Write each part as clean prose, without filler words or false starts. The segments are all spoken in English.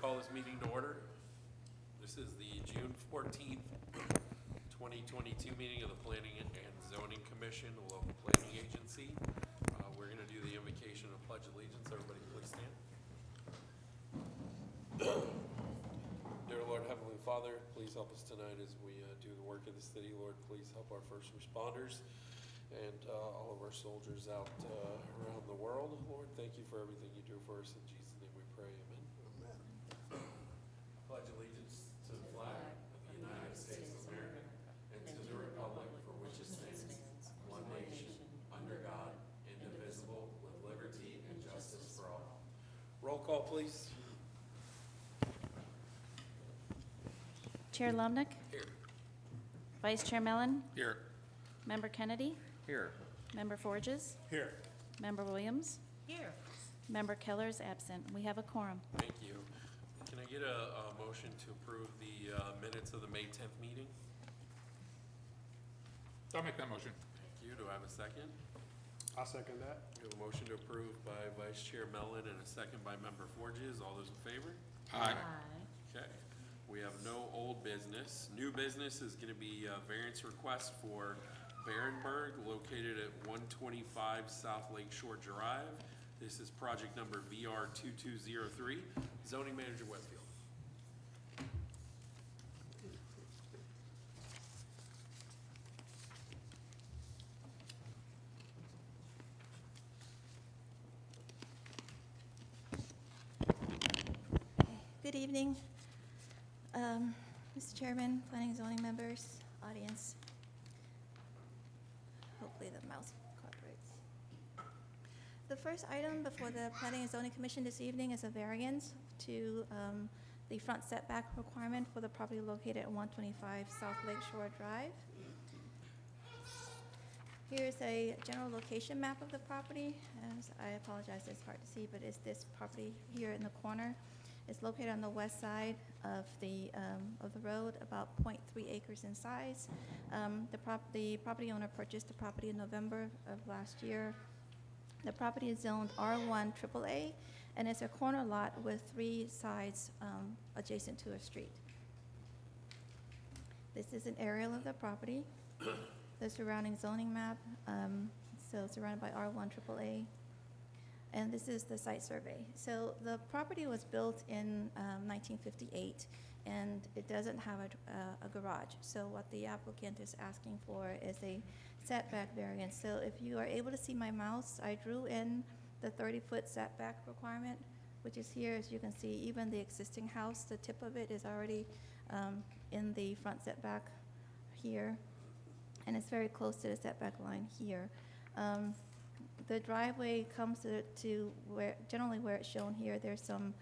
call this meeting to order. This is the June 14th, 2022 meeting of the Planning and Zoning Commission, a local planning agency. We're going to do the invocation and pledge allegiance. Everybody please stand. Dear Lord, Heavenly Father, please help us tonight as we do the work of the city. Lord, please help our first responders and all of our soldiers out around the world. Lord, thank you for everything you do for us. In Jesus' name we pray, amen. Amen. Pledge allegiance to the flag of the United States of America and to the republic for which it stands, one nation, under God, indivisible, with liberty and justice for all. Roll call, please. Chair Lomnick. Here. Vice Chair Mellon. Here. Member Kennedy. Here. Member Forges. Here. Member Williams. Here. Member Keller is absent. We have a quorum. Thank you. Can I get a motion to approve the minutes of the May 10th meeting? I'll make that motion. Thank you. Do I have a second? I'll second that. We have a motion to approve by Vice Chair Mellon and a second by Member Forges. All those in favor? Aye. Okay. We have no old business. New business is going to be a variance request for Barenberg, located at 125 South Lake Shore Drive. This is project number VR 2203. Zoning Manager Wetfield. Good evening, Mr. Chairman, planning and zoning members, audience. Hopefully the mouse cooperates. The first item before the Planning and Zoning Commission this evening is a variance to the front setback requirement for the property located at 125 South Lake Shore Drive. Here's a general location map of the property. As I apologize, it's hard to see, but it's this property here in the corner. It's located on the west side of the road, about 0.3 acres in size. The property owner purchased the property in November of last year. The property is zoned R1 AAA, and it's a corner lot with 3 sides adjacent to a street. This is an aerial of the property. The surrounding zoning map, so surrounded by R1 AAA. And this is the site survey. So the property was built in 1958, and it doesn't have a garage. So what the applicant is asking for is a setback variance. So if you are able to see my mouse, I drew in the 30-foot setback requirement, which is here. As you can see, even the existing house, the tip of it is already in the front setback here, and it's very close to the setback line here. The driveway comes to where, generally where it's shown here, there's some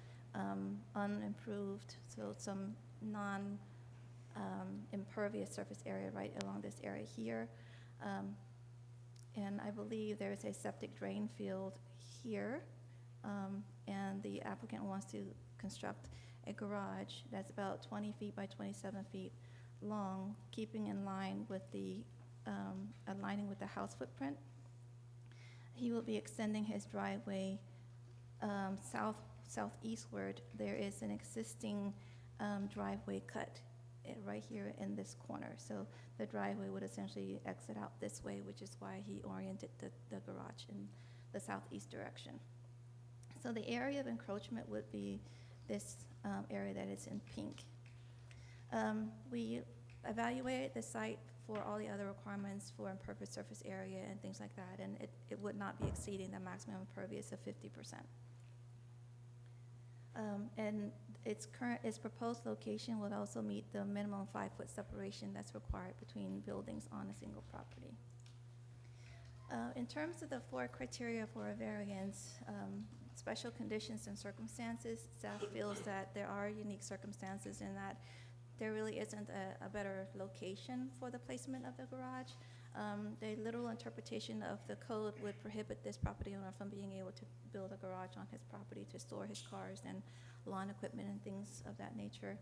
unimproved, so some non-impervious surface area right along this area here. And I believe there's a septic drain field here, and the applicant wants to construct a garage that's about 20 feet by 27 feet long, keeping in line with the, aligning with the house footprint. He will be extending his driveway southeastward. There is an existing driveway cut right here in this corner. So the driveway would essentially exit out this way, which is why he oriented the garage in the southeast direction. So the area of encroachment would be this area that is in pink. We evaluated the site for all the other requirements for impervious surface area and things like that, and it would not be exceeding the maximum impervious of 50%. And its proposed location would also meet the minimum 5-foot separation that's required between buildings on a single property. In terms of the 4 criteria for a variance, special conditions and circumstances, staff feels that there are unique circumstances in that there really isn't a better location for the placement of the garage. The literal interpretation of the code would prohibit this property owner from being able to build a garage on his property to store his cars and lawn equipment and things of that nature.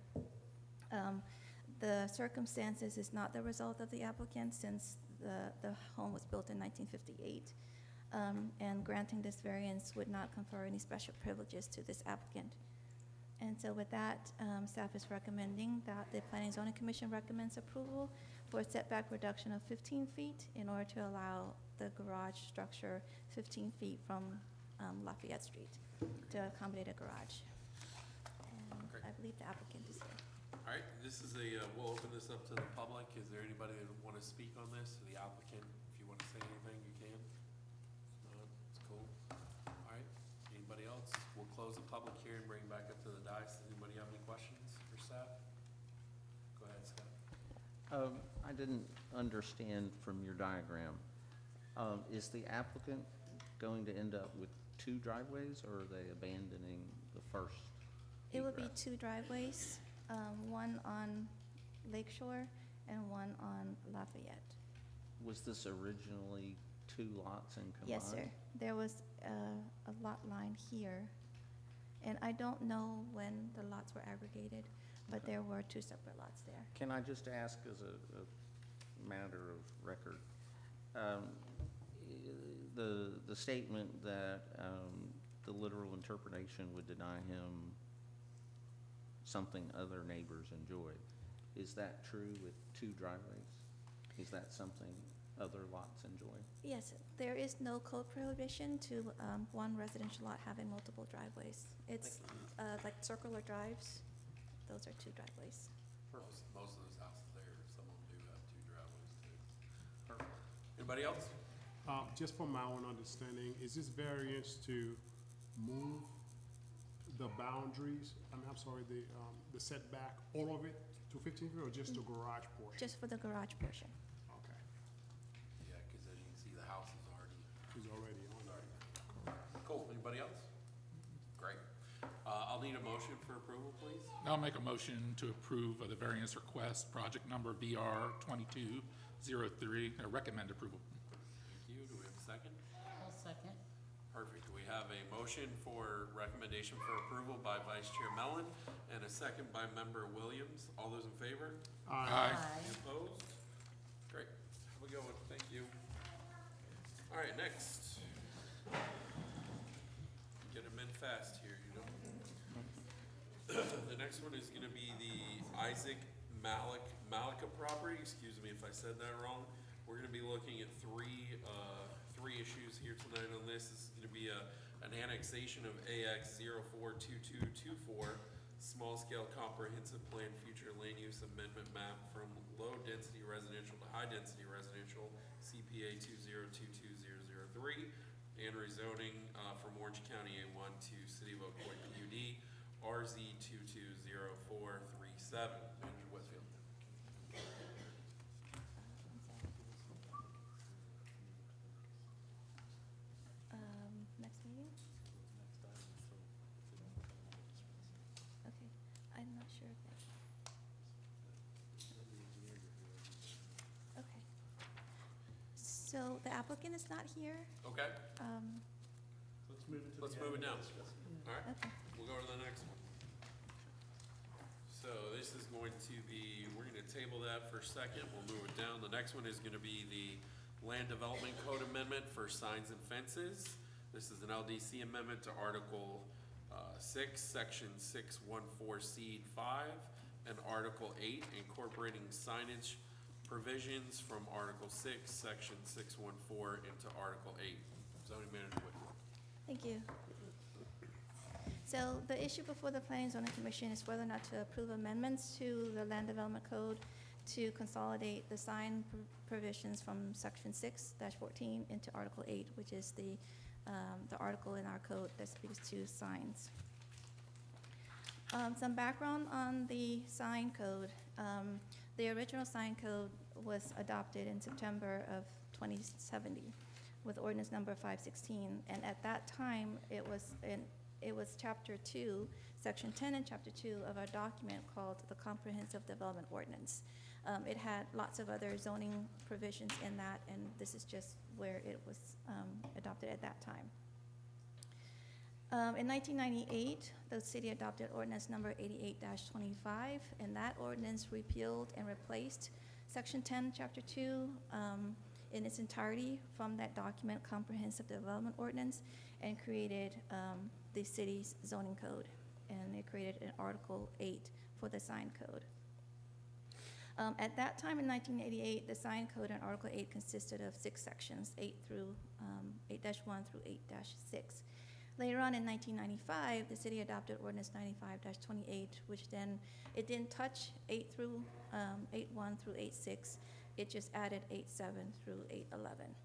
The circumstances is not the result of the applicant, since the home was built in 1958. And granting this variance would not confer any special privileges to this applicant. And so with that, staff is recommending that the Planning and Zoning Commission recommends approval for a setback reduction of 15 feet in order to allow the garage structure 15 feet from Lafayette Street to accommodate a garage. And Great. I believe the applicant is here. All right, this is we'll open this up to the public. Is there anybody that would want to speak on this? The applicant, if you want to say anything, you can. It's cool. All right, anybody else? We'll close the public hearing, bring it back up to the dais. Does anybody have any questions for staff? Go ahead, Scott. I didn't understand from your diagram. Is the applicant going to end up with 2 driveways, or are they abandoning the first? It would be egress? 2 driveways, one on Lakeshore and one on Lafayette. Was this originally 2 lots and combined? Yes, sir. There was a lot line here, and I don't know when the lots were aggregated, but Okay. there were 2 separate lots there. Can I just ask as a matter of record, the statement that the literal interpretation would deny him something other neighbors enjoy, is that true with 2 driveways? Is that something other lots enjoy? Yes, there is no code prohibition to one residential lot having multiple driveways. It's like circular drives. Those are 2 driveways. Most of those houses there, some of them do have 2 driveways too. Perfect. Anybody else? Just from my own understanding, is this variance to move the boundaries, I'm sorry, the setback, all of it to 15 feet, or just the garage portion? Just for the garage portion. Okay, Yeah, because as you can see, the house is already he's already on that. cool. Anybody else? Great. I'll need a motion for approval, please. I'll make a motion to approve of the variance request, project number VR 2203, recommend approval. Thank you. Do we have a second? I'll second. Perfect. We have a motion for recommendation for approval by Vice Chair Mellon and a second by Member Williams. All those in favor? Aye. Any opposed? Great. Have a good one. Thank you. All right, next. Get them in fast here, you know. The next one is gonna be the Isaac Malika property. Excuse me if I said that wrong. We're gonna be looking at three issues here tonight on this. This is gonna be an annexation of AX 042224, small scale comprehensive plan future land use amendment map from low density residential to high density residential, CPA 2022003, and rezoning from Orange County A1 to City of Ocoee PUD, RZ 220437. Manager Westfield. Next meeting? Okay, I'm not sure if that. Okay. So the applicant is not here. Okay, Let's move it to. let's move it down. All right. Okay. We'll go to the next one. So this is going to be, we're gonna table that for a second, we'll move it down. The next one is gonna be the Land Development Code Amendment for signs and fences. This is an LDC amendment to Article 6, Section 614 Seed 5, and Article 8, incorporating signage provisions from Article 6, Section 614 into Article 8. Zoning Manager Whitfield. Thank you. So the issue before the Planning and Zoning Commission is whether or not to approve amendments to the Land Development Code to consolidate the sign provisions from Section 6-14 into Article 8, which is the article in our code that speaks to signs. Some background on the sign code. The original sign code was adopted in September of 2070 with ordinance number 516, and at that time, it was Chapter 2, Section 10 and Chapter 2 of our document called the Comprehensive Development Ordinance. It had lots of other zoning provisions in that, and this is just where it was adopted at that time. In 1998, the city adopted ordinance number 88-25, and that ordinance repealed and replaced Section 10, Chapter 2 in its entirety from that document, Comprehensive Development Ordinance, and created the city's zoning code. and it created an Article 8 for the sign code. At that time in 1988, the sign code in Article 8 consisted of 6 sections, 8-1 through 8-6. Later on in 1995, the city adopted Ordinance 95-28, which then, it didn't touch 8-1 through 8-6. It just added 8-7 through 8-11.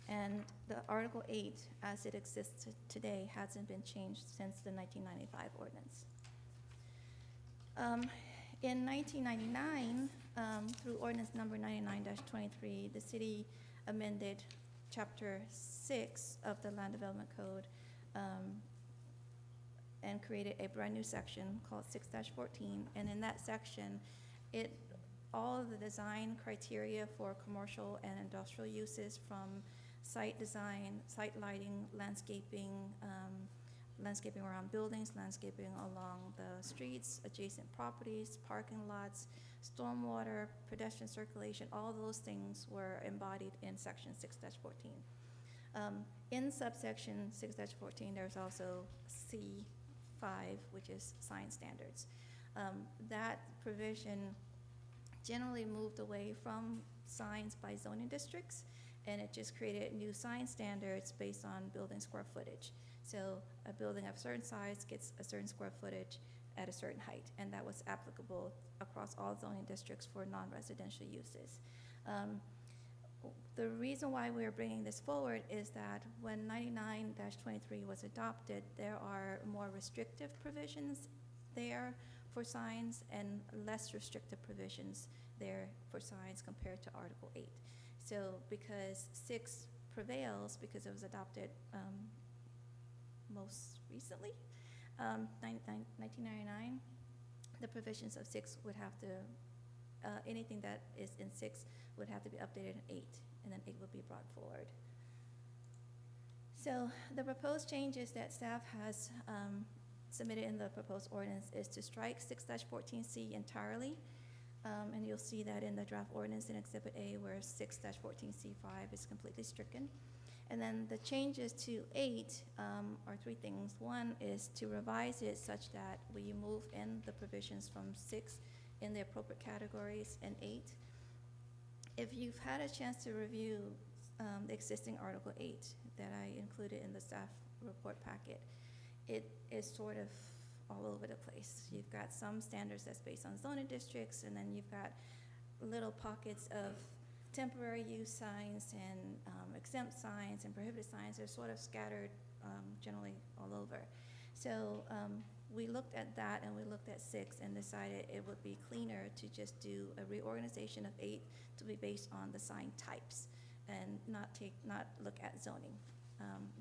And the Article 8, as it exists today, hasn't been changed since the 1995 ordinance. In 1999, through ordinance number 99-23, the city amended Chapter 6 of the Land Development Code and created a brand new section called 6-14. And in that section, all of the design criteria for commercial and industrial uses, from site design, site lighting, landscaping, landscaping around buildings, landscaping along the streets, adjacent properties, parking lots, stormwater, pedestrian circulation, all those things were embodied in section 6-14. In subsection 6-14, there's also C5, which is sign standards. That provision generally moved away from signs by zoning districts, and it just created new sign standards based on building square footage. So a building of a certain size gets a certain square footage at a certain height, and that was applicable across all zoning districts for non-residential uses. The reason why we're bringing this forward is that when 99-23 was adopted, there are more restrictive provisions there for signs and less restrictive provisions there for signs compared to Article 8. So because 6 prevails, because it was adopted most recently, 1999, the provisions of 6 would have to, anything that is in 6 would have to be updated in 8, and then 8 would be brought forward. So the proposed changes that staff has submitted in the proposed ordinance is to strike 6-14C entirely, and you'll see that in the draft ordinance in Exhibit A, where 6-14C5 is completely stricken. And then the changes to 8 are 3 things. One is to revise it such that we move in the provisions from 6 in the appropriate categories and 8. If you've had a chance to review the existing Article 8 that I included in the staff report packet, it is sort of all over the place. You've got some standards that's based on zoning districts, and then you've got little pockets of temporary use signs and exempt signs and prohibited signs. They're sort of scattered generally all over. So we looked at that, and we looked at 6 and decided it would be cleaner to just do a reorganization of 8 to be based on the sign types and not look at zoning.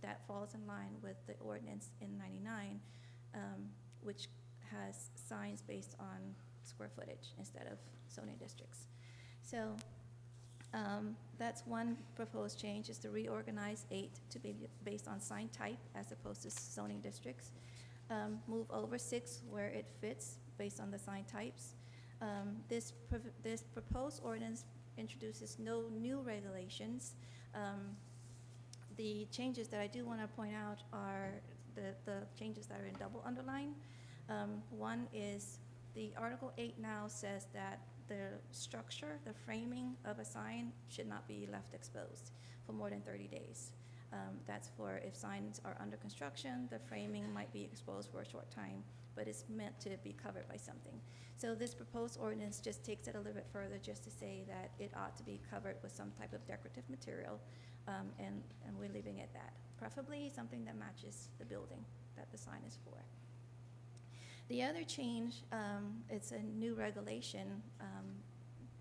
That falls in line with the ordinance in 99, which has signs based on square footage instead of zoning districts. So that's one proposed change, is to reorganize 8 to be based on sign type as opposed to zoning districts. Move over 6 where it fits based on the sign types. This proposed ordinance introduces no new regulations. The changes that I do want to point out are the changes that are in double underline. One is the Article 8 now says that the structure, the framing of a sign should not be left exposed for more than 30 days. That's for if signs are under construction, the framing might be exposed for a short time, but it's meant to be covered by something. So this proposed ordinance just takes it a little bit further, just to say that it ought to be covered with some type of decorative material, and we're leaving it at that. Preferably something that matches the building that the sign is for. The other change, it's a new regulation,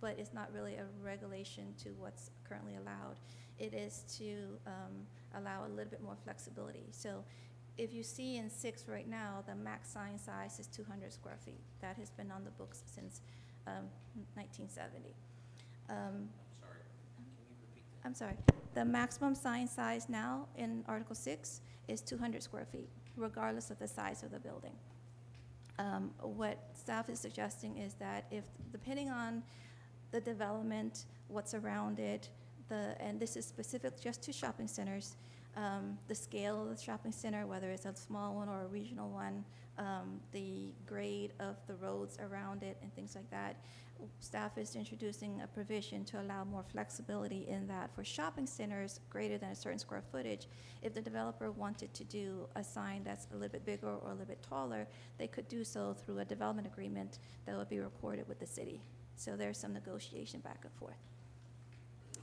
but it's not really a regulation to what's currently allowed. It is to allow a little bit more flexibility. So if you see in 6 right now, the max sign size is 200 square feet. That has been on the books since 1970. I'm sorry, can you repeat that? I'm sorry. The maximum sign size now in Article 6 is 200 square feet, regardless of the size of the building. What staff is suggesting is that if, depending on the development, what's around it, and this is specific just to shopping centers, the scale of the shopping center, whether it's a small one or a regional one, the grade of the roads around it and things like that. Staff is introducing a provision to allow more flexibility in that for shopping centers greater than a certain square footage. If the developer wanted to do a sign that's a little bit bigger or a little bit taller, they could do so through a development agreement that would be recorded with the city. So there's some negotiation back and forth.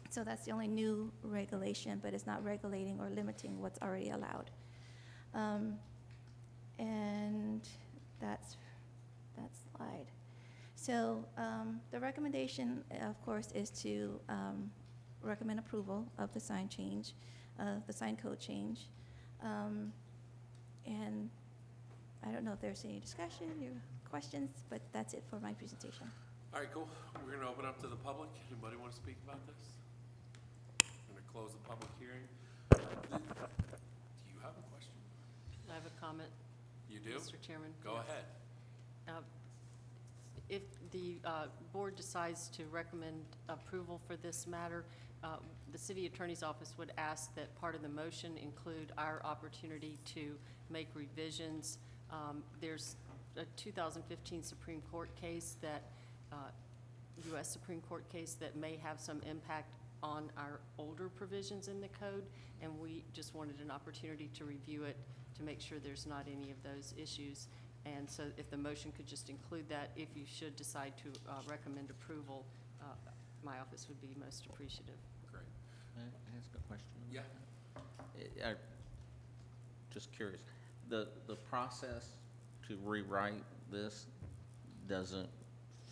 So that's the only new regulation, but it's not regulating or limiting what's already allowed. And that's that slide. So the recommendation, of course, is to recommend approval of the sign change, the sign code change. And I don't know if there's any discussion or questions, but that's it for my presentation. All right, cool. We're gonna open up to the public. Anybody want to speak about this? I'm gonna close the public hearing. Do you have a question? I have a comment, You do? Mr. Chairman. Go ahead. If the board decides to recommend approval for this matter, the city attorney's office would ask that part of the motion include our opportunity to make revisions. There's a 2015 Supreme Court case that, U.S. Supreme Court case that may have some impact on our older provisions in the code, and we just wanted an opportunity to review it to make sure there's not any of those issues. And so if the motion could just include that, if you should decide to recommend approval, my office would be most appreciative. Great. May I ask a question? Yeah. Just curious, the process to rewrite this doesn't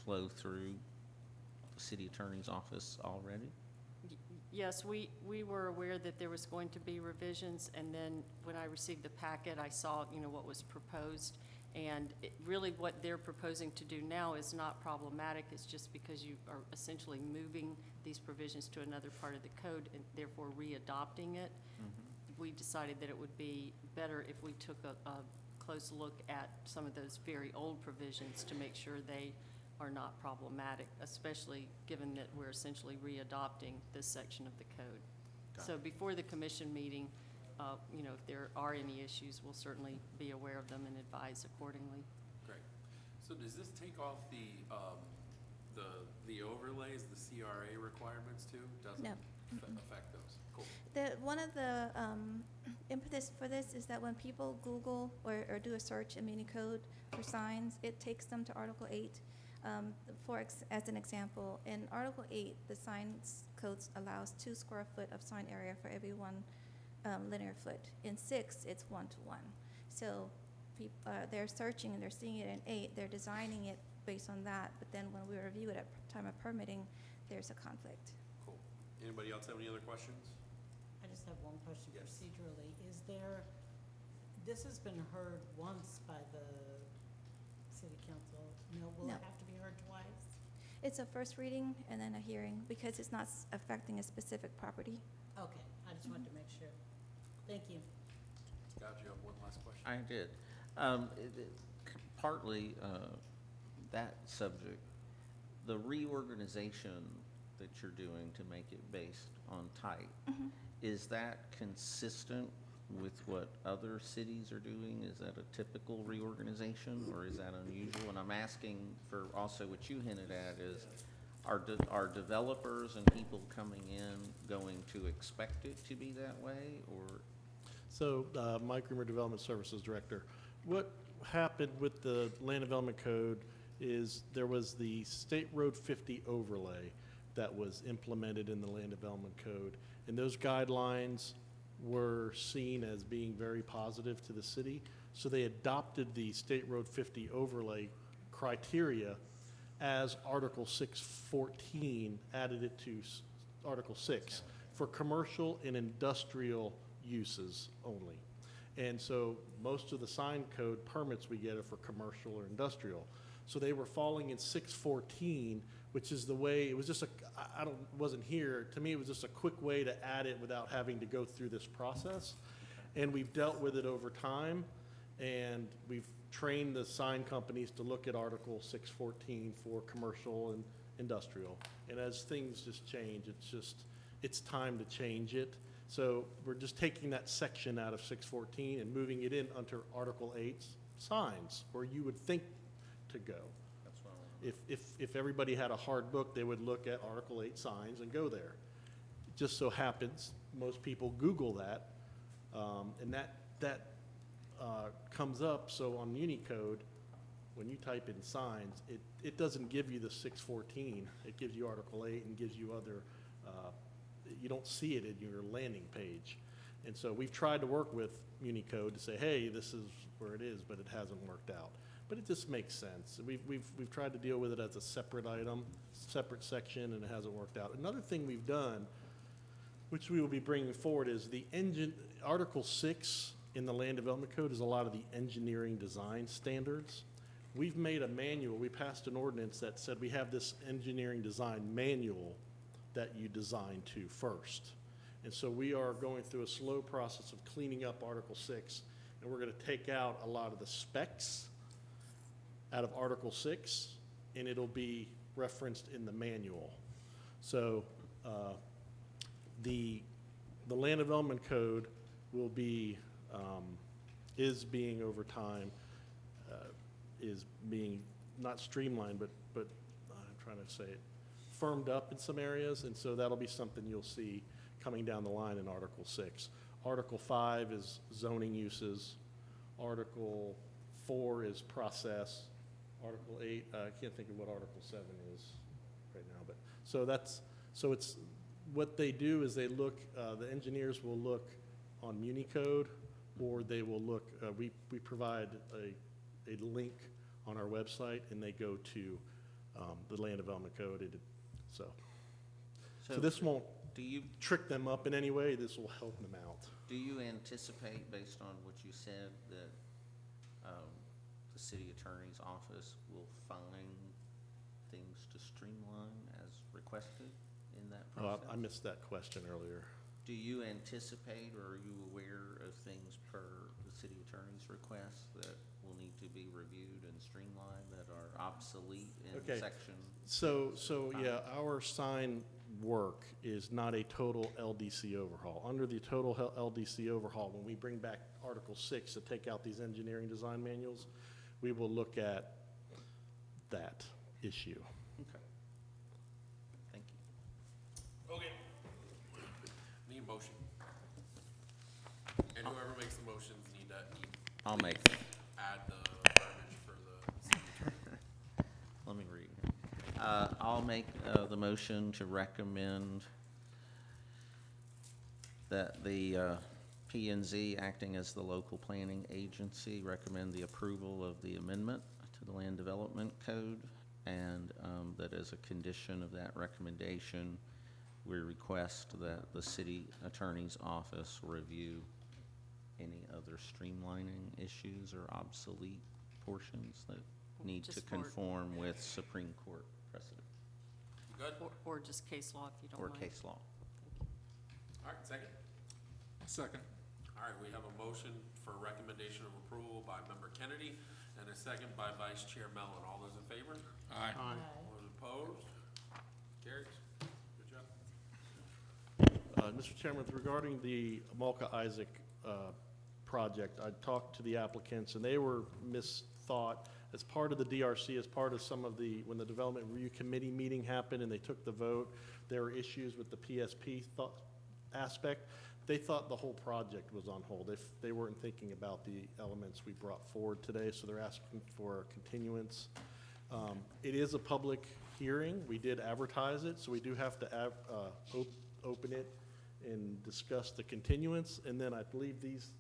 flow through the city attorney's office already? Yes, we were aware that there was going to be revisions, and then when I received the packet, I saw, what was proposed. And really what they're proposing to do now is not problematic. It's just because you are essentially moving these provisions to another part of the code and therefore readopting it. Mm-hmm. We decided that it would be better if we took a close look at some of those very old provisions to make sure they are not problematic, especially given that we're essentially readopting this section of the code. So before the commission meeting, if there are any issues, we'll certainly be aware of them and advise accordingly. Great. So does this take off the overlays, the CRA requirements too? Doesn't No. affect those? Cool. One of the impetus for this is that when people Google or do a search in Unicode for signs, it takes them to Article 8. As an example, in Article 8, the signs codes allows 2 square foot of sign area for every 1 linear foot. In 6, it's 1-to-1. So they're searching and they're seeing it in 8. They're designing it based on that. But then when we review it at time of permitting, there's a conflict. Cool. Anybody else have any other questions? I just have one question Yes. procedurally. This has been heard once by the city council. Will No. it have to be heard twice? It's a first reading and then a hearing because it's not affecting a specific property. Okay, I just wanted to make sure. Thank you. Scott, you have one last question? I did. Partly that subject, the reorganization that you're doing to make it based on type, is that consistent with what other cities are doing? Is that a typical reorganization or is that unusual? And I'm asking for also what you hinted at is, are developers and people coming in going to expect it to be that way, or? So, Mike Reamer, Development Services Director. What happened with the Land Development Code is there was the State Road 50 overlay that was implemented in the Land Development Code. And those guidelines were seen as being very positive to the city. So they adopted the State Road 50 overlay criteria as Article 614 added it to Article 6 for commercial and industrial uses only. And so most of the sign code permits we get are for commercial or industrial. So they were falling in 614, which is the way, it was just wasn't here, to me it was just a quick way to add it without having to go through this process. And we've dealt with it over time, and we've trained the sign companies to look at Article 614 for commercial and industrial. And as things just change, it's time to change it So we're just taking that section out of 614 and moving it in under Article 8, signs, where you would think to go. That's what I want. If everybody had a hard book, they would look at Article 8 signs and go there. It just so happens, most people Google that, and that comes up, so on Unicode, when you type in signs, it doesn't give you the 614, it gives you Article 8 and gives you other, you don't see it in your landing page. And so we've tried to work with Unicode to say, hey, this is where it is, but it hasn't worked out. But it just makes sense. We've tried to deal with it as a separate item, separate section, and it hasn't worked out. Another thing we've done, which we will be bringing forward, is Article 6 in the Land Development Code is a lot of the engineering design standards. We've made a manual, we passed an ordinance that said we have this engineering design manual that you design to first. And so we are going through a slow process of cleaning up Article 6, and we're gonna take out a lot of the specs out of Article 6, and it'll be referenced in the manual. So the Land Development Code will be, is being over time, is being not streamlined, but I'm trying to say it, firmed up in some areas, and so that'll be something you'll see coming down the line in Article 6. Article 5 is zoning uses. Article 4 is process. Article 8, I can't think of what Article 7 is right now, but so it's what they do is they look, the engineers will look on Municode, or they will look, we provide a link on our website, and they go to the Land Development Code. So this won't Do you, trick them up in any way. This will help them out. do you anticipate, based on what you said, that the city attorney's office will find things to streamline as requested in that Oh, process? I missed that question earlier. Do you anticipate, or are you aware of things per the city attorney's request that will need to be reviewed and streamlined that are obsolete in Okay. section? So yeah, our sign work is not a total LDC overhaul. Under the total LDC overhaul, when we bring back Article 6 to take out these engineering design manuals, we will look at that issue. Okay. Thank you. Okay. Need a motion. And whoever makes the motions need I'll make it. add the verbiage for the city attorney. Let me read. I'll make the motion to recommend that the P and Z, acting as the local planning agency, recommend the approval of the amendment to the Land Development Code, and that as a condition of that recommendation, we request that the city attorney's office review any other streamlining issues or obsolete portions that need to Just for- conform with Supreme Court precedent You good? Or just case law, if you don't or mind. case law. All right, second. Second. All right, we have a motion for recommendation of approval by Member Kennedy and a second by Vice Chair Mellon. All those in favor? Aye. Aye. All those opposed? Carries. Good job. Mr. Chairman, regarding the Malka Isaac project, I talked to the applicants, and they were misthought. As part of the DRC, as part of some of the, when the Development Review Committee meeting happened and they took the vote, there were issues with the PSP aspect. They thought the whole project was on hold. They weren't thinking about the elements we brought forward today, so they're asking for a continuance. It is a public hearing. We did advertise it, so we do have to open it and discuss the continuance. And then I believe these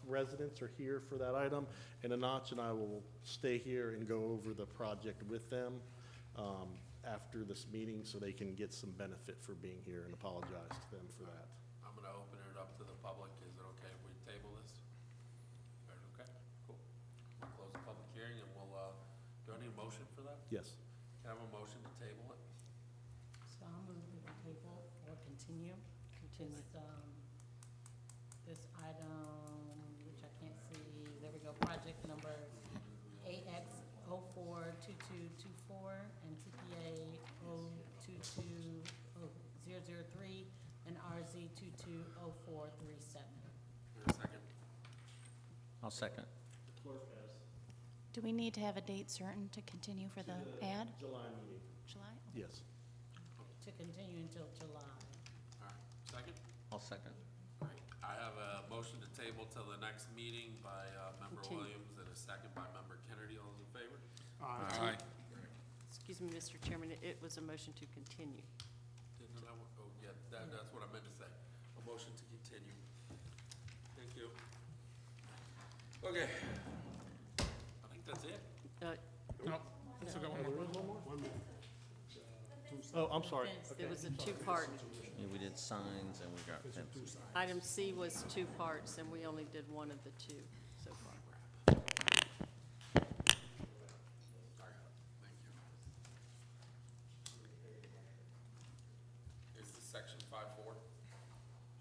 residents are here for that item, and Anach and I will stay here and go over the project with them after this meeting, so they can get some benefit for being here, and apologize to them for that. I'm gonna open it up to the public. Is it okay if we table this? Okay, cool. We'll close the public hearing and we'll, do I need a motion for that? Yes. Can I have a motion to table it? So I'll move to the table or continue. Continue. This item, which I can't see, there we go, project number AX 042224 and TPA 022003 and RZ 2204. I'll second. Do we need to have a date certain to continue for the ad? July meeting. July? Yes. To continue until July. All right, second? I'll second. All right, I have a motion to table till the next meeting by Member Continue. Williams and a second by Member Kennedy. All those in favor? Aye. Excuse me, Mr. Chairman, it was a motion to continue. Didn't I, oh, yeah, that's what I meant to say. A motion to continue. Thank you. Okay. I think that's it. No, still got one more. One more. Oh, I'm sorry. It was a two-part. Yeah, we did signs and we got fences. Item C was two parts, and we only did one of the two so far. Sorry, thank you. Is this section 5.4?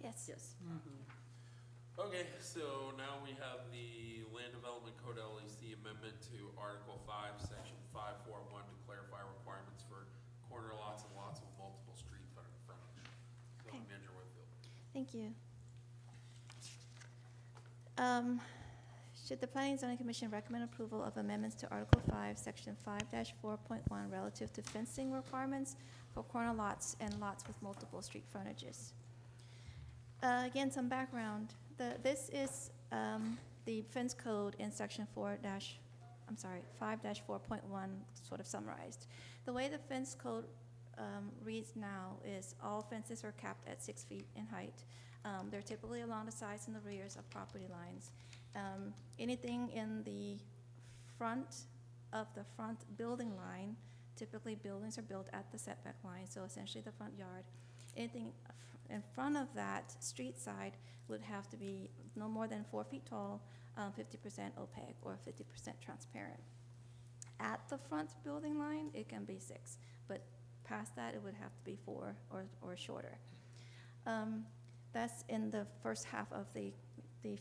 Yes. Yes. Okay, so now we have the Land Development Code LEC amendment to Article 5, Section 5.4.1 to clarify requirements for corner lots and lots with multiple street frontage. So, Okay. Manager Whitfield. Thank you. Should the Planning and Zoning Commission recommend approval of amendments to Article 5, Section 5-4.1 relative to fencing requirements for corner lots and lots with multiple street frontages? Again, some background. This is the fence code in Section 5-4.1 sort of summarized. The way the fence code reads now is all fences are capped at 6 feet in height. They're typically along the sides and the rears of property lines. Anything in the front of the front building line, typically buildings are built at the setback line, so essentially the front yard. Anything in front of that street side would have to be no more than 4 feet tall, 50% opaque or 50% transparent. At the front building line, it can be 6, but past that, it would have to be 4 or shorter. That's in the first half of the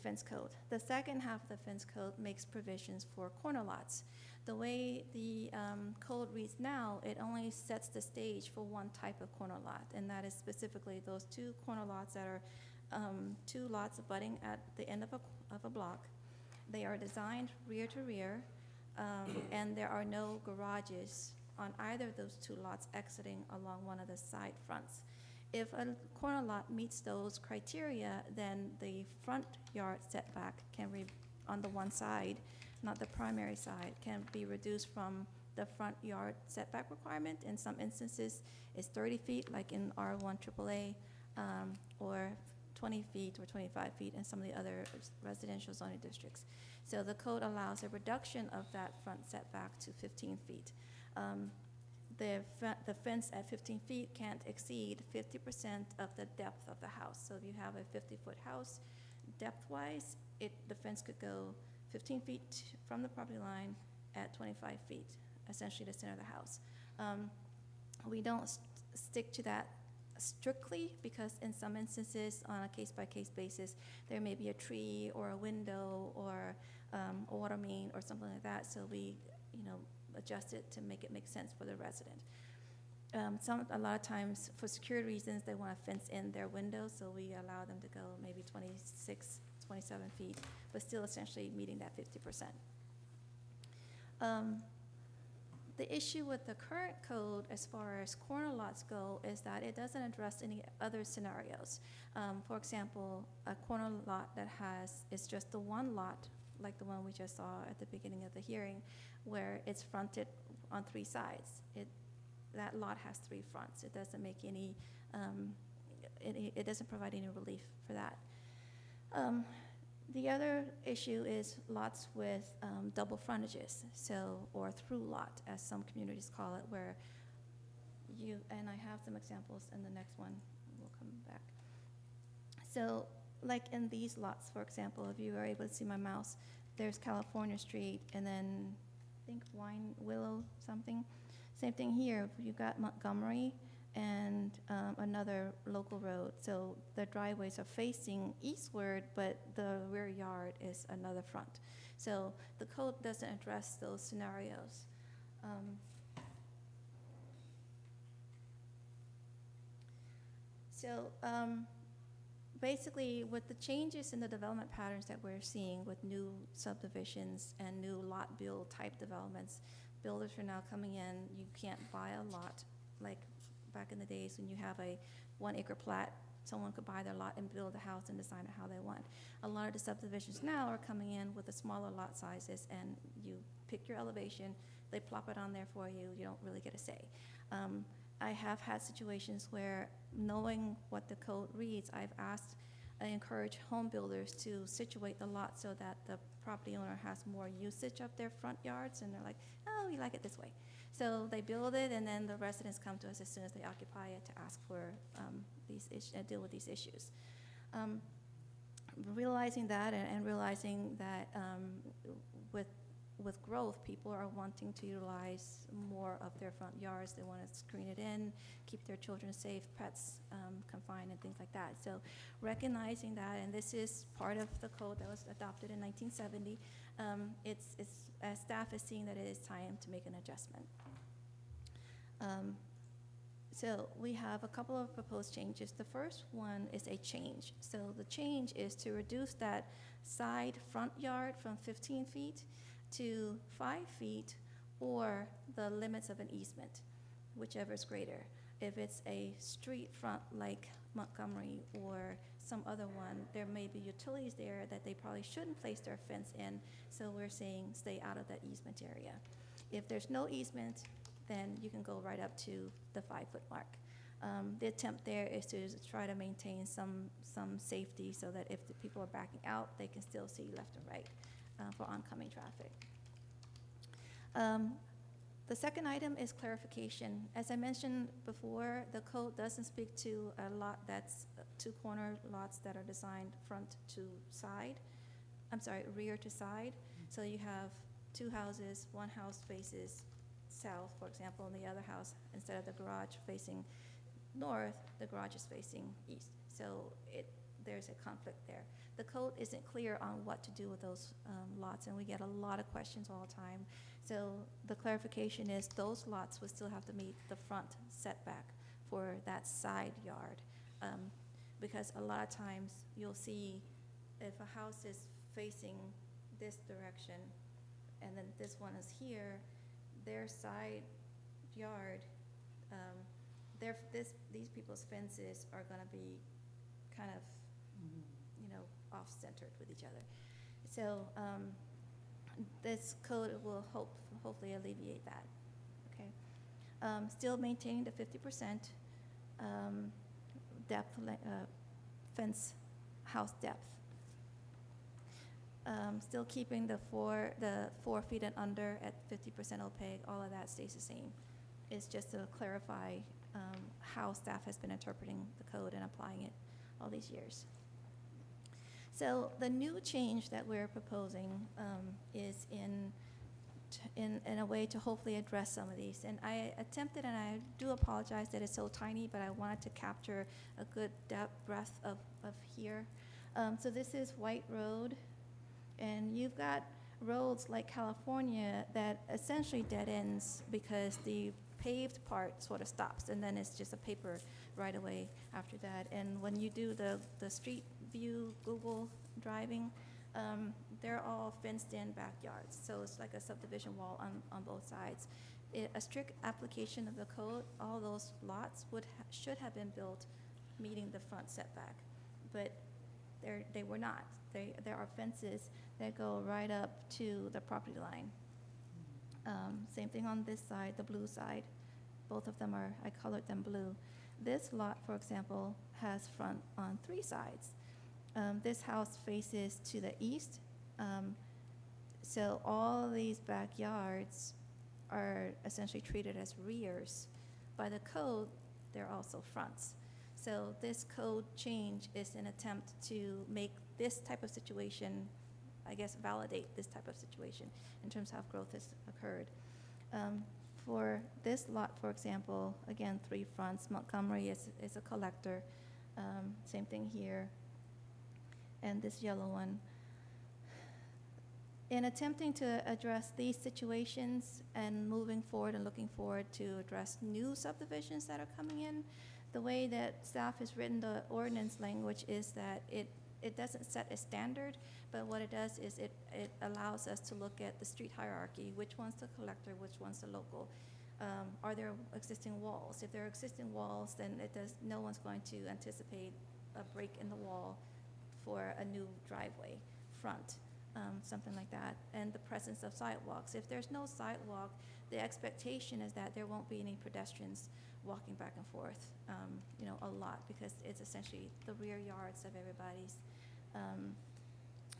fence code. The second half of the fence code makes provisions for corner lots. The way the code reads now, it only sets the stage for one type of corner lot, and that is specifically those 2 corner lots that are 2 lots abutting at the end of a block. They are designed rear to rear, and there are no garages on either of those 2 lots exiting along one of the side fronts. If a corner lot meets those criteria, then the front yard setback can on the one side, not the primary side, can be reduced from the front yard setback requirement. In some instances, it's 30 feet, like in R1 AAA, or 20 feet or 25 feet in some of the other residential zoning districts. So the code allows a reduction of that front setback to 15 feet. The fence at 15 feet can't exceed 50% of the depth of the house. So if you have a 50-foot house, depth-wise, the fence could go 15 feet from the property line at 25 feet, essentially the center of the house. We don't stick to that strictly because in some instances, on a case-by-case basis, there may be a tree or a window or a water main or something like that. So we, adjust it to make it make sense for the resident. A lot of times, for security reasons, they want to fence in their windows, so we allow them to go maybe 26, 27 feet, but still essentially meeting that 50%. The issue with the current code as far as corner lots go is that it doesn't address any other scenarios. For example, a corner lot that is just the one lot, like the one we just saw at the beginning of the hearing, where it's fronted on 3 sides. That lot has 3 fronts. It doesn't make any, it doesn't provide any relief for that. The other issue is lots with double frontages, or through lot, as some communities call it, where and I have some examples in the next one, we'll come back. So, like in these lots, for example, if you are able to see my mouse, there's California Street, and then I think Willow something. Same thing here, you've got Montgomery and another local road. So the driveways are facing eastward, but the rear yard is another front. So the code doesn't address those scenarios. basically, with the changes in the development patterns that we're seeing with new subdivisions and new lot build type developments, builders are now coming in, you can't buy a lot like back in the days when you have a 1 acre plat, someone could buy their lot and build a house and design it how they want. A lot of the subdivisions now are coming in with the smaller lot sizes, and you pick your elevation, they plop it on there for you, you don't really get a say. I have had situations where, knowing what the code reads, I encourage home builders to situate the lot so that the property owner has more usage of their front yards, and they're like, oh, we like it this way. So they build it, and then the residents come to us as soon as they occupy it to ask for deal with these issues. Realizing that and realizing that with growth, people are wanting to utilize more of their front yards. They want to screen it in, keep their children safe, pets confined, and things like that. So recognizing that, and this is part of the code that was adopted in 1970, as staff is seeing that it is time to make an adjustment. So we have a couple of proposed changes. The first one is a change. So the change is to reduce that side front yard from 15 feet to 5 feet, or the limits of an easement, whichever is greater. If it's a street front like Montgomery or some other one, there may be utilities there that they probably shouldn't place their fence in, so we're saying stay out of that easement area. If there's no easement, then you can go right up to the 5-foot mark. The attempt there is to try to maintain some safety so that if the people are backing out, they can still see left and right for oncoming traffic. The second item is clarification. As I mentioned before, the code doesn't speak to a lot that's 2 corner lots that are designed front to side. Rear to side. So you have 2 houses, one house faces south, for example, and the other house, instead of the garage facing north, the garage is facing east. So there's a conflict there. The code isn't clear on what to do with those lots, and we get a lot of questions all the time. So the clarification is those lots would still have to meet the front setback for that side yard. Because a lot of times you'll see if a house is facing this direction and then this one is here, their side yard, these people's fences are gonna be kind of, off-centered with each other. So this code will hopefully alleviate that, okay? Still maintaining the 50% depth, fence house depth. Still keeping the 4 feet and under at 50% opaque, all of that stays the same. It's just to clarify how staff has been interpreting the code and applying it all these years. So the new change that we're proposing is in a way to hopefully address some of these. And I attempted, and I do apologize that it's so tiny, but I wanted to capture a good breadth of here. So this is White Road, and you've got roads like California that essentially dead ends because the paved part sort of stops, and then it's just a paper right away after that. And when you do the street view Google driving, they're all fenced-in backyards, so it's like a subdivision wall on both sides. A strict application of the code, all those lots should have been built meeting the front setback, but they were not. There are fences that go right up to the property line. Same thing on this side, the blue side. Both of them I colored them blue. This lot, for example, has front on 3 sides. This house faces to the east. So all these backyards are essentially treated as rears. By the code, they're also fronts. So this code change is an attempt to make this type of situation, I guess, validate this type of situation in terms of how growth has occurred. For this lot, for example, again, 3 fronts. Montgomery is a collector. Same thing here. And this yellow one. In attempting to address these situations and moving forward and looking forward to address new subdivisions that are coming in, the way that staff has written the ordinance language is that it doesn't set a standard, but what it does is it allows us to look at the street hierarchy, which one's the collector, which one's the local. Are there existing walls? If there are existing walls, then no one's going to anticipate a break in the wall for a new driveway front, something like that. And the presence of sidewalks. If there's no sidewalk, the expectation is that there won't be any pedestrians walking back and forth, a lot, because it's essentially the rear yards of everybody's.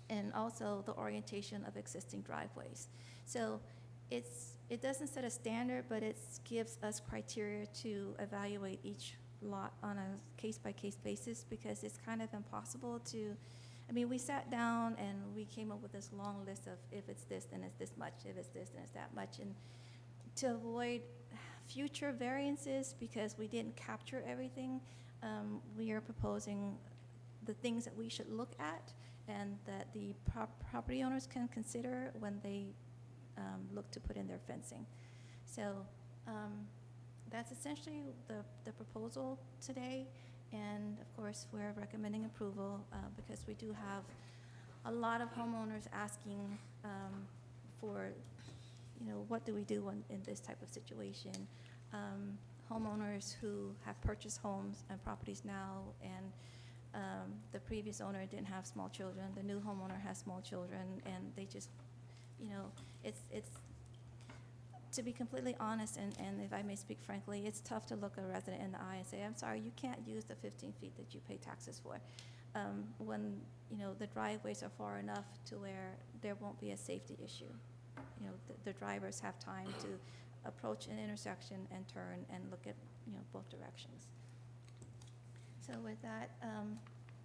And also the orientation of existing driveways. So it doesn't set a standard, but it gives us criteria to evaluate each lot on a case-by-case basis, because it's kind of impossible to, we sat down and we came up with this long list of if it's this, then it's this much, if it's this, then it's that much. And to avoid future variances, because we didn't capture everything, we are proposing the things that we should look at and that the property owners can consider when they look to put in their fencing. So that's essentially the proposal today. And of course, we're recommending approval because we do have a lot of homeowners asking for, what do we do in this type of situation? Homeowners who have purchased homes and properties now, and the previous owner didn't have small children, the new homeowner has small children, and they just, it's to be completely honest, and if I may speak frankly, it's tough to look a resident in the eye and say, I'm sorry, you can't use the 15 feet that you pay taxes for. When, the driveways are far enough to where there won't be a safety issue. The drivers have time to approach an intersection and turn and look at, both directions. So with that,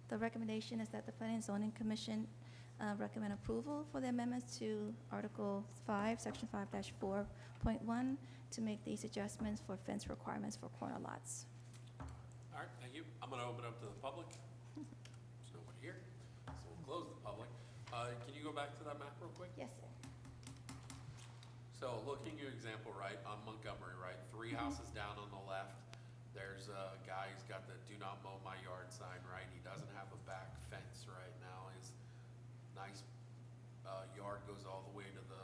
the recommendation is that the Planning and Zoning Commission recommend approval for the amendments to Article 5, Section 5-4.1 to make these adjustments for fence requirements for corner lots. All right, thank you. I'm going to open up to the public. There's nobody here, so we'll close the public. Can you go back to that map real quick? Yes, sir. So looking at your example, right, on Montgomery, right, 3 houses down on the left, there's a guy who's got the do not mow my yard sign, right? He doesn't have a back fence right now. His nice yard goes all the way to the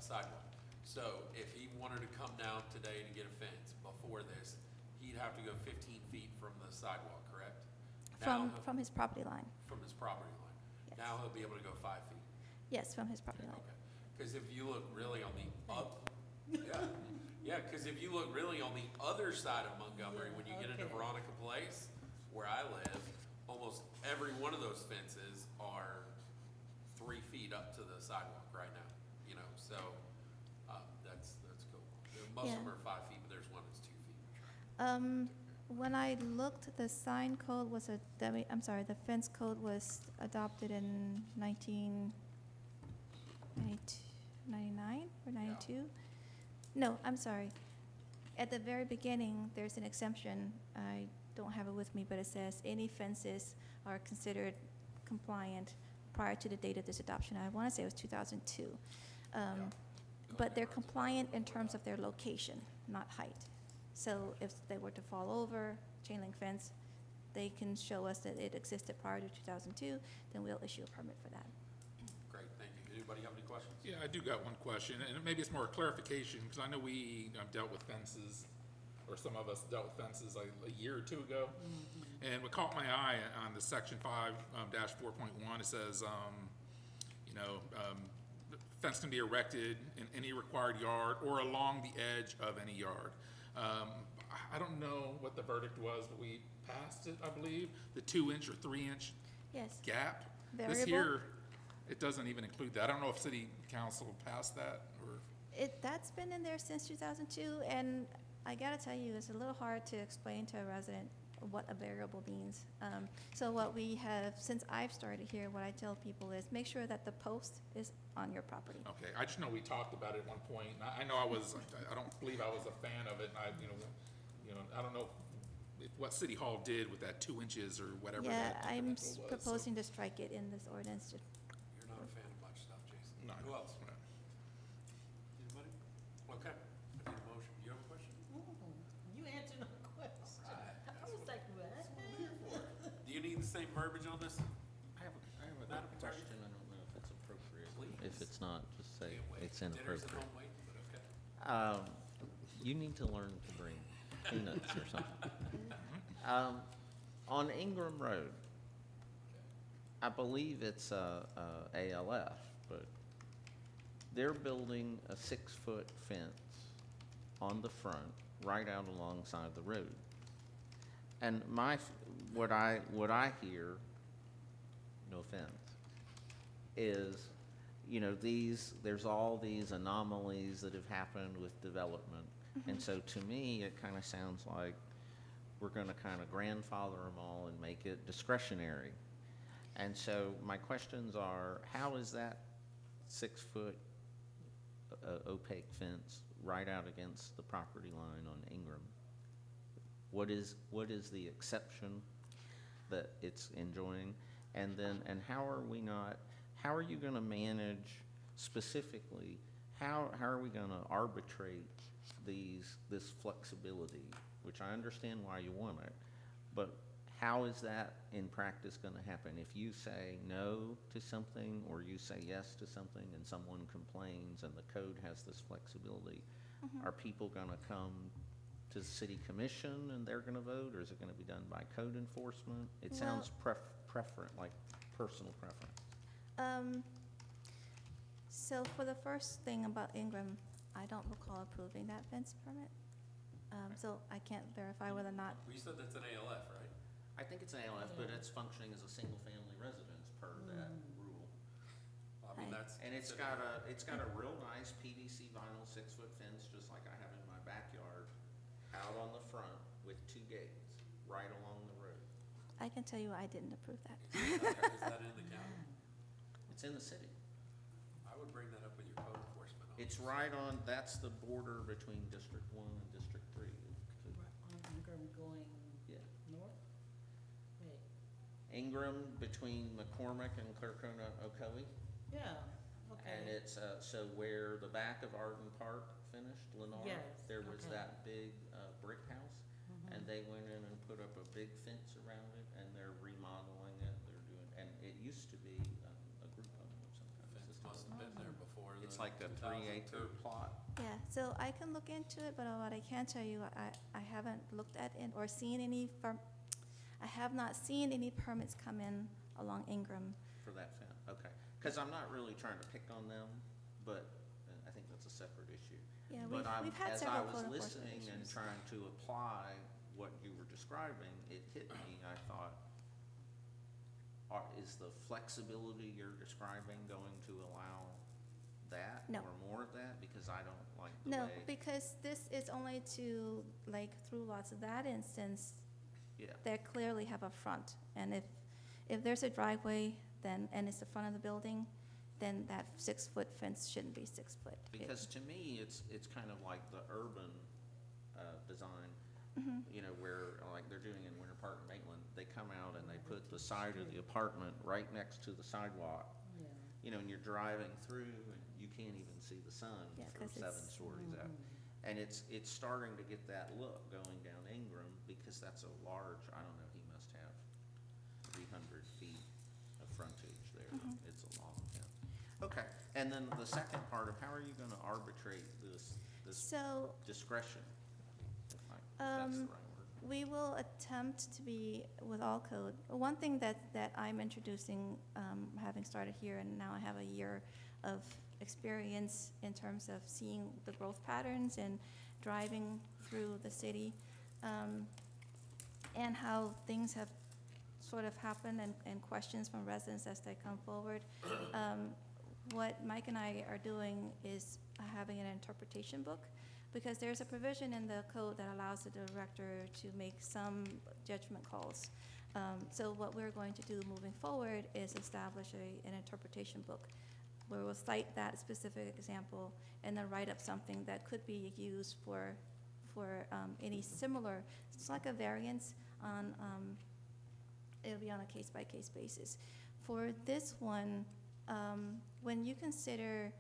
sidewalk. So if he wanted to come down today to get a fence before this, he'd have to go 15 feet from the sidewalk, correct? From his property line. From his property line. Yes. Now he'll be able to go 5 feet. Yes, from his property line. Okay. Because if you look really on the because if you look really on the other side of Montgomery, when you get into Veronica Place, where I live, almost every one of those fences are 3 feet up to the sidewalk right now. So that's cool. Most of them are 5 feet, but there's one that's 2 feet. When I looked, the sign code was the fence code was adopted in 1999 or 92? Yeah. No, I'm sorry. At the very beginning, there's an exemption. I don't have it with me, but it says any fences are considered compliant prior to the date of this adoption. I want to say it was 2002. But they're compliant in terms of their location, not height. So if they were to fall over, chain link fence, they can show us that it existed prior to 2002, then we'll issue a permit for that. Great, thank you. Anybody have any questions? Yeah, I do got one question, and maybe it's more a clarification, because I know we dealt with fences, or some of us dealt with fences like a year or two ago. Mm-hmm. And what caught my eye on the section 5-4.1, it says, fence can be erected in any required yard or along the edge of any yard. I don't know what the verdict was, but we passed it, I believe, the 2-inch or 3-inch Yes. gap. Variable? This here, it doesn't even include that. I don't know if city council passed that or. That's been in there since 2002, and I gotta tell you, it's a little hard to explain to a resident what a variable means. So what we have, since I've started here, what I tell people is make sure that the post is on your property. Okay, I just know we talked about it at one point. And I know I don't believe I was a fan of it. And I don't know what City Hall did with that 2 inches or whatever. Yeah, that I'm differential was, proposing to strike it in this ordinance. You're not a fan of much stuff, Jason. No. Who else? No. Anybody? Okay. I need a motion. You have a question? You answered the question. same verbiage on this? I have a Madam Attorney? question, I don't know if it's appropriate. Please. If it's not, just say Can't wait. it's Dinner's at inappropriate. home waiting, but okay. You need to learn to bring peanuts or something. On Ingram Road, I believe it's ALF, but they're building a 6-foot fence on the front, right out alongside the road. And what I hear, no offense, is, you know, there's all these anomalies that have happened with development. And so to me, it kind of sounds like we're gonna kind of grandfather them all and make it discretionary. And so my questions are, how is that 6-foot opaque fence right out against the property line on Ingram? What is the exception that it's enjoying? And then, how are you gonna manage specifically, how are we gonna arbitrate this flexibility, which I understand why you want it, but how is that in practice gonna happen? If you say no to something, or you say yes to something, and someone complains and the code has this flexibility, are people gonna come to the city commission and they're gonna vote, or is it gonna be done by code enforcement? It sounds preferent, like personal preference. So for the first thing about Ingram, I don't recall approving that fence permit. So I can't verify whether or not, Well, you said that's an ALF, right? I think it's an ALF, but it's functioning as a single-family residence per that rule. I mean, that's. And it's got a real nice PVC vinyl 6-foot fence, just like I have in my backyard, out on the front with 2 gates, right along the road. I can tell you I didn't approve that. Is that in the county? It's in the city. I would bring that up with your code enforcement officer. It's right on, that's the border between District 1 and District 3. On Ingram going Yeah. north? Wait, Ingram between McCormick and Clarkona, Ocoee. yeah, okay. And it's, so where the back of Arden Park finished, Lennar, Yes, there was okay. that big brick house. And they went in and put up a big fence around it, and they're remodeling it, they're doing, and it used to be a group home of some kind. Fence It's must have been there before the. It's like a 3-acre 2002. plot. Yeah, so I can look into it, but what I can tell you, I haven't looked at it or seen any I have not seen any permits come in along Ingram. For that fence, okay. Because I'm not really trying to pick on them, but I think that's a separate issue. Yeah, But we've had as I several was code enforcement listening and issues. trying to apply what you were describing, it hit me, I thought, is the flexibility you're describing going to allow that? No. Or more of that? Because I don't like the No, way. because this is only to, like, through lots of that instance, Yeah, they clearly have a front. And if there's a driveway, then, and it's the front of the building, then that 6-foot fence shouldn't be 6 foot. because to me, it's kind of like the urban design, you know, where, like they're doing in Winter Park and Maitland, they come out and they put the side of the apartment right next to the sidewalk. Yeah. You know, and you're driving through and you can't even see the sun Yeah, for 'cause 7 it's- stories up. And it's starting to get that look going down Ingram, because that's a large, I don't know, he must have 300 feet of frontage there. It's a long fence. Okay, and then the second part of how are you gonna arbitrate this So discretion? If that's the right word. we will attempt to be with all code. One thing that I'm introducing, having started here, and now I have a year of experience in terms of seeing the growth patterns and driving through the city, and how things have sort of happened, and questions from residents as they come forward. What Mike and I are doing is having an interpretation book, because there's a provision in the code that allows the director to make some judgment calls. So what we're going to do moving forward is establish an interpretation book, where we'll cite that specific example and then write up something that could be used for any similar. It's like a variance on, it'll be on a case-by-case basis. For this one, when you consider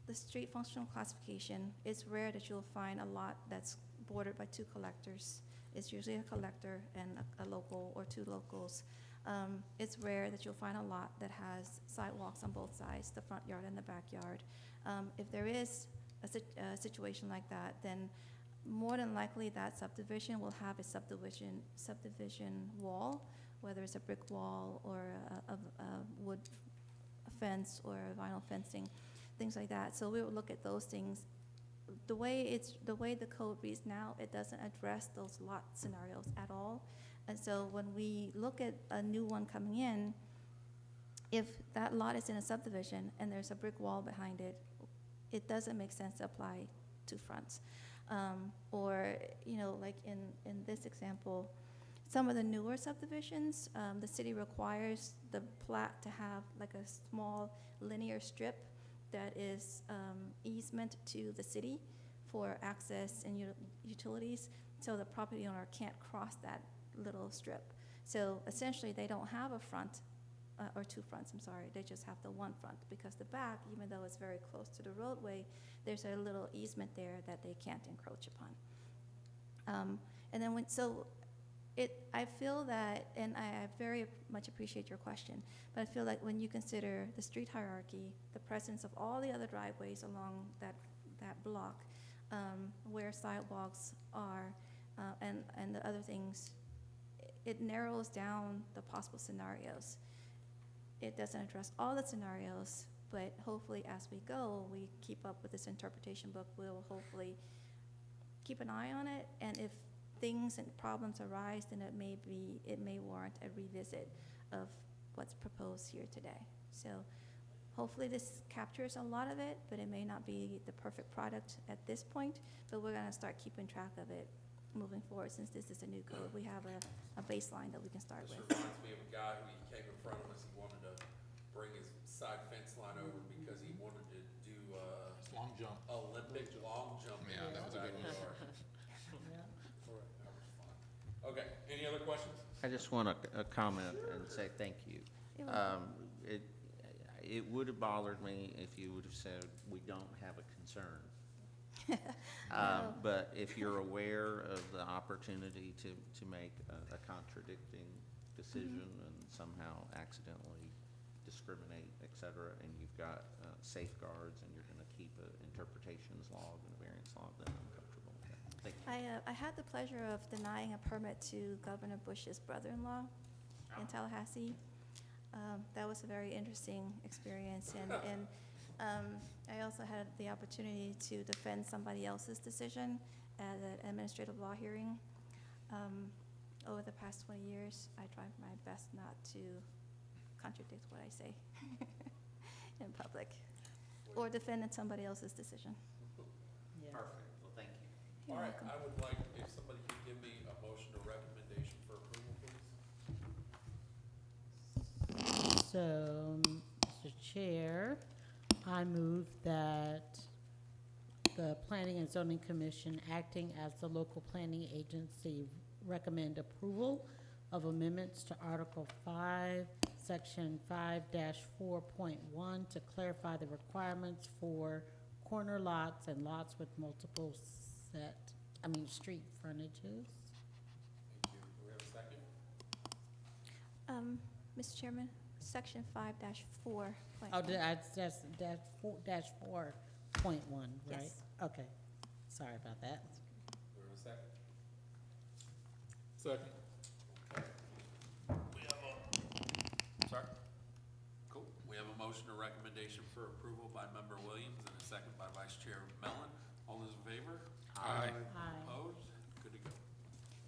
the street functional classification, it's rare that you'll find a lot that's bordered by 2 collectors. It's usually a collector and a local or 2 locals. It's rare that you'll find a lot that has sidewalks on both sides, the front yard and the backyard. If there is a situation like that, then more than likely that subdivision will have a subdivision wall, whether it's a brick wall or a wood fence or vinyl fencing, things like that. So we will look at those things. The way the code reads now, it doesn't address those lot scenarios at all. And so when we look at a new one coming in, if that lot is in a subdivision and there's a brick wall behind it, it doesn't make sense to apply two fronts. Or, like in this example, some of the newer subdivisions, the city requires the plat to have like a small linear strip that is easement to the city for access and utilities, so the property owner can't cross that little strip. So essentially, they don't have a front, or two fronts, I'm sorry, they just have the one front, because the back, even though it's very close to the roadway, there's a little easement there that they can't encroach upon. And then I feel that, and I very much appreciate your question, but I feel like when you consider the street hierarchy, the presence of all the other driveways along that block, where sidewalks are, and the other things, it narrows down the possible scenarios. It doesn't address all the scenarios, but hopefully as we go, we keep up with this interpretation book. We'll hopefully keep an eye on it, and if things and problems arise, then it may warrant a revisit of what's proposed here today. So hopefully this captures a lot of it, but it may not be the perfect product at this point, but we're gonna start keeping track of it moving forward. Since this is a new code, we have a baseline that we can start This with. reminds me of a guy who came in front of us, he wanted to bring his side fence line over because he wanted to do Long jump. Olympic long jump. Yeah, that was a good one. Okay, any other questions? I just want to comment and say thank you. You're welcome. It would have bothered me if you would have said, we don't have a concern. No. But if you're aware of the opportunity to make a contradicting decision and somehow accidentally discriminate, et cetera, and you've got safeguards and you're going to keep an interpretations log and a variance log, then I'm comfortable with that. Thank you. I had the pleasure of denying a permit to Governor Bush's brother-in-law in Tallahassee. That was a very interesting experience, and I also had the opportunity to defend somebody else's decision at an administrative law hearing. Over the past 20 years, I tried my best not to contradict what I say in public or defend somebody else's decision. Yeah. Perfect. Well, thank you. You're All right, welcome. I would like, if somebody could give me a motion or recommendation for approval, please. So, Mr. Chair, I move that the Planning and Zoning Commission, acting as the local planning agency, recommend approval of amendments to Article 5, Section 5-4.1 to clarify the requirements for corner lots and lots with multiple street frontages. Thank you. Do we have a second? Mr. Chairman, Section 5-4. Oh, that's 4.1, right? Yes. Okay, sorry about that. Do we have a second? Second. We have sorry? Cool. We have a motion or recommendation for approval by Member Williams and a second by Vice Chair Mellon. All those in favor? Aye. Aye. Opposed? Good to go.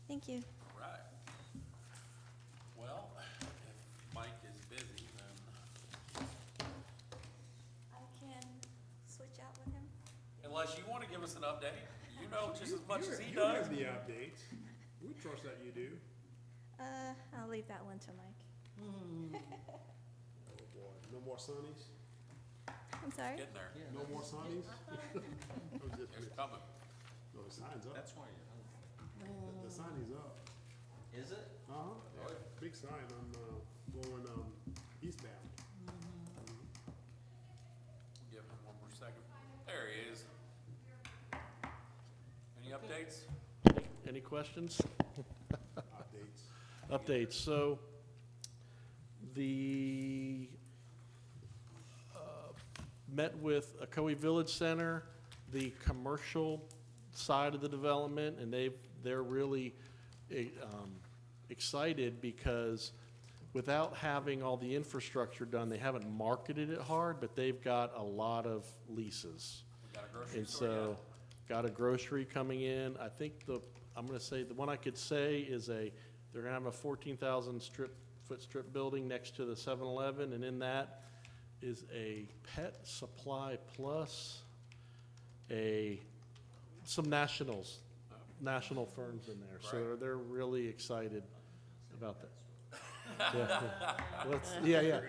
Thank you. All right. Well, if Mike is busy, then I can switch out with him. unless you want to give us an update, you know just as much as he You does. have the updates. We trust that you do. I'll leave that one to Mike. Oh, boy. No more Sonnies? I'm sorry? Getting there. No more Sonnies? It's coming. No, the sign's up. That's why you're The sign is up. Is it? Uh-huh. Big sign on, going, eastbound. Give him one more second. There he is. Any updates? Any questions? Updates. Updates. So the, met with Ocoee Village Center, the commercial side of the development, and they're really excited because without having all the infrastructure done, they haven't marketed it hard, but they've got a lot of leases. And so, got a grocery coming in. I think I'm gonna say, the one I could say is they're gonna have a 14,000 foot strip building next to the 7-Eleven, and in that is a pet supply plus some national firms in there. So they're really excited about that. Yeah.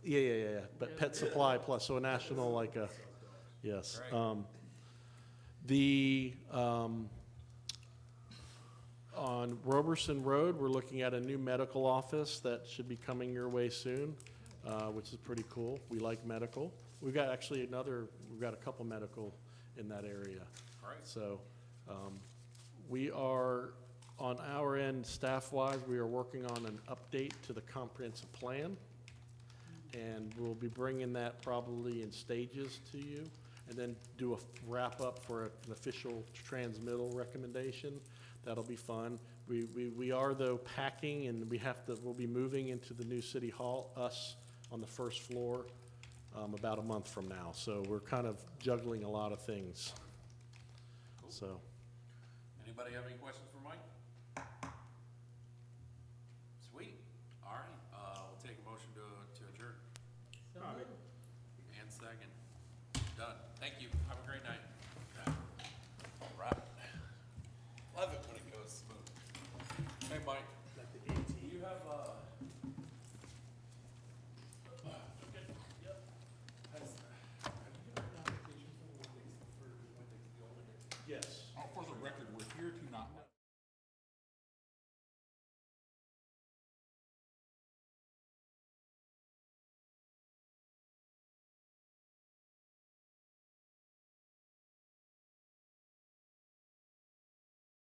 Yeah. But pet supply plus, so a national, like a, yes. On Roberson Road, we're looking at a new medical office that should be coming your way soon, which is pretty cool. We like medical. We've got a couple medical in that area. So, we are, on our end, staff-wise, we are working on an update to the comprehensive plan. And we'll be bringing that probably in stages to you, and then do a wrap-up for an official transmittal recommendation. That'll be fun. We are, though, packing, and we'll be moving into the new city hall, us on the first floor, about a month from now. So we're kind of juggling a lot of things. Cool. So. Anybody have any questions for Mike? Sweet. All right. We'll take a motion to adjourn. And second. Done. Thank you.